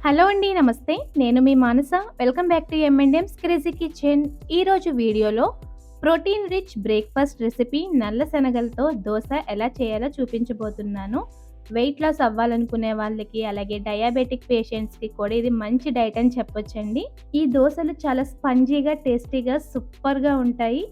Hello అండి. నమస్తే. నేను మీ Manasa. Welcome back to M&M's crazy kitchen. ఈరోజు వీడియోలో ప్రోటీన్ రిచ్ బ్రేక్‌ఫాస్ట్ రెసిపీ నల్ల శనగలతో దోస ఎలా చేయాలో చూపించబోతున్నాను. వెయిట్ లాస్ అవ్వాలనుకునే వాళ్ళకి, అలాగే డయాబెటిక్ పేషెంట్స్‌కి కూడా ఇది మంచి డైట్ అని చెప్పొచ్చండి. ఈ దోసలు చాలా స్పంజీగా, టేస్టీగా, సూపర్‌గా ఉంటాయి.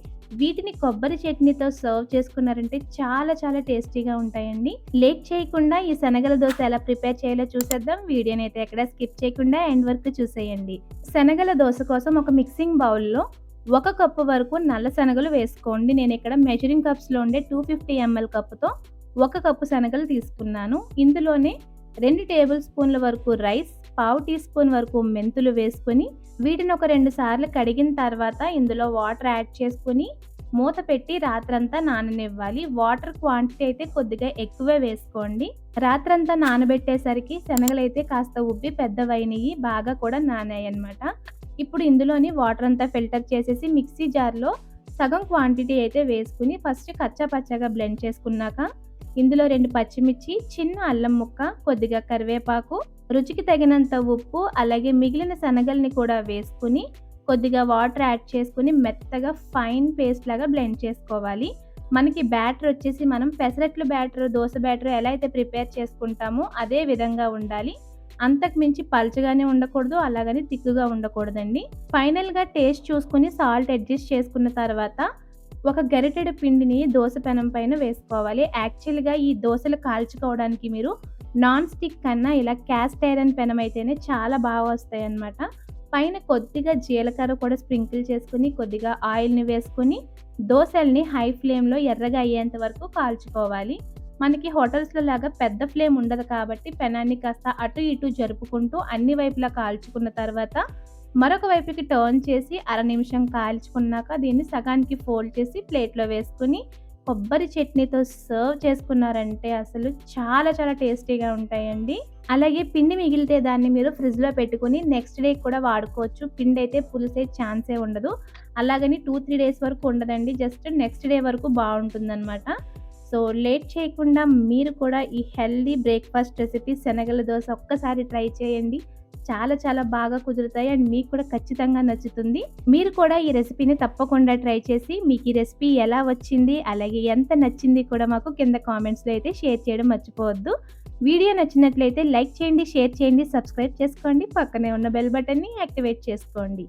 వీటిని కొబ్బరి చట్నీతో సర్వ్ చేసుకున్నారంటే చాలా చాలా టేస్టీగా ఉంటాయండి. లేట్ చేయకుండా ఈ శనగల దోస ఎలా ప్రిపేర్ చేయాలో చూసేద్దాం. వీడియోని అయితే ఎక్కడ స్కిప్ చేయకుండా ఎండ్ వరకు చూసేయండి. శనగల దోస కోసం ఒక మిక్సింగ్ బౌల్‌లో 1 కప్పు వరకు నల్ల శనగలు వేసుకోండి. నేను ఇక్కడ మెజరింగ్ కప్స్‌లో ఉండే 250 ml కప్పుతో 1 కప్పు శనగలు తీసుకున్నాను. ఇందులోనే 2 టేబుల్ స్పూన్ల వరకు రైస్, పావు టీ స్పూన్ వరకు మెంతులు వేసుకొని వీటిని ఒక 2 సార్లు కడిగిన తర్వాత ఇందులో వాటర్ యాడ్ చేసుకొని మూత పెట్టి రాత్రంతా నాననివ్వాలి. వాటర్ క్వాంటిటీ అయితే కొద్దిగా ఎక్కువే వేసుకోండి. రాత్రంతా నానబెట్టేసరికి శనగలైతే కాస్త ఉబ్బి పెద్దవైనయి, బాగా కూడా నానాయన్నమాట. ఇప్పుడు ఇందులోని వాటర్ అంతా ఫిల్టర్ చేసేసి మిక్సీ జార్‌లో సగం క్వాంటిటీ అయితే వేసుకొని ఫస్ట్ కచ్చా పచ్చాగా బ్లెండ్ చేసుకున్నాక ఇందులో 2 పచ్చిమిర్చి, చిన్న అల్లం ముక్క, కొద్దిగా కరివేపాకు, రుచికి తగినంత ఉప్పు, అలాగే మిగిలిన శనగల్ని కూడా వేసుకొని కొద్దిగా వాటర్ యాడ్ చేసుకొని మెత్తగా ఫైన్ పేస్ట్ లాగా బ్లెండ్ చేసుకోవాలి. మనకి బ్యాటర్ వచ్చేసి మనం పెసరట్లు బ్యాటర్, దోస బ్యాటర్ ఎలా అయితే ప్రిపేర్ చేసుకుంటామో అదే విధంగా ఉండాలి. అంతకు మించి పల్చగానే ఉండకూడదు, అలాగని తిక్కుగా ఉండకూడదండి. ఫైనల్‌గా టేస్ట్ చూసుకొని సాల్ట్ అడ్జస్ట్ చేసుకున్న తర్వాత ఒక గరిటెడు పిండిని దోస పెనం పైన వేసుకోవాలి. యాక్చువల్‌గా ఈ దోసలు కాల్చుకోవడానికి మీరు నాన్ స్టిక్ కన్నా ఇలా క్యాస్ట్ ఐరన్ పెనం అయితేనే చాలా బాగా వస్తాయన్నమాట. పైన కొద్దిగా జీలకర్ర కూడా స్ప్రింకిల్ చేసుకొని, కొద్దిగా ఆయిల్‌ని వేసుకొని దోసల్ని హై ఫ్లేమ్‌లో ఎర్రగా అయ్యేంత వరకు కాల్చుకోవాలి. మనకి హోటల్స్‌లో లాగా పెద్ద ఫ్లేమ్ ఉండదు కాబట్టి పెనాన్ని కాస్త అటు ఇటు జరుపుకుంటూ అన్ని వైపులా కాల్చుకున్న తర్వాత మరొక వైపుకి టర్న్ చేసి అర నిమిషం కాల్చుకున్నాక దీన్ని సగానికి ఫోల్డ్ చేసి ప్లేట్‌లో వేసుకొని కొబ్బరి చట్నీతో సర్వ్ చేసుకున్నారంటే అసలు చాలా చాలా టేస్టీగా ఉంటాయండి. అలాగే పిండి మిగిలితే దాన్ని మీరు ఫ్రిడ్జ్‌లో పెట్టుకొని నెక్స్ట్ డే కూడా వాడుకోవచ్చు. పిండైతే పులిసే ఛాన్సే ఉండదు. అలాగని 2, 3 డేస్ వరకు ఉండదండి. జస్ట్ నెక్స్ట్ డే వరకు బావుంటుందనమాట. సో, లేట్ చేయకుండా మీరు కూడా ఈ హెల్తీ బ్రేక్‌ఫాస్ట్ రెసిపీ శనగల దోస ఒక్కసారి ట్రై చేయండి. చాలా చాలా బాగా కుదురుతాయి అండ్ మీకు కూడా ఖచ్చితంగా నచ్చుతుంది. మీరు కూడా ఈ రెసిపీని తప్పకుండా ట్రై చేసి మీకు ఈ రెసిపీ ఎలా వచ్చింది, అలాగే ఎంత నచ్చింది కూడా మాకు కింద కామెంట్స్‌లో అయితే షేర్ చేయడం మర్చిపోవద్దు. వీడియో నచ్చినట్లయితే లైక్ చేయండి, షేర్ చేయండి, సబ్స్క్రైబ్ చేసుకోండి. పక్కనే ఉన్న బెల్ బటన్‌ని యాక్టివేట్ చేసుకోండి.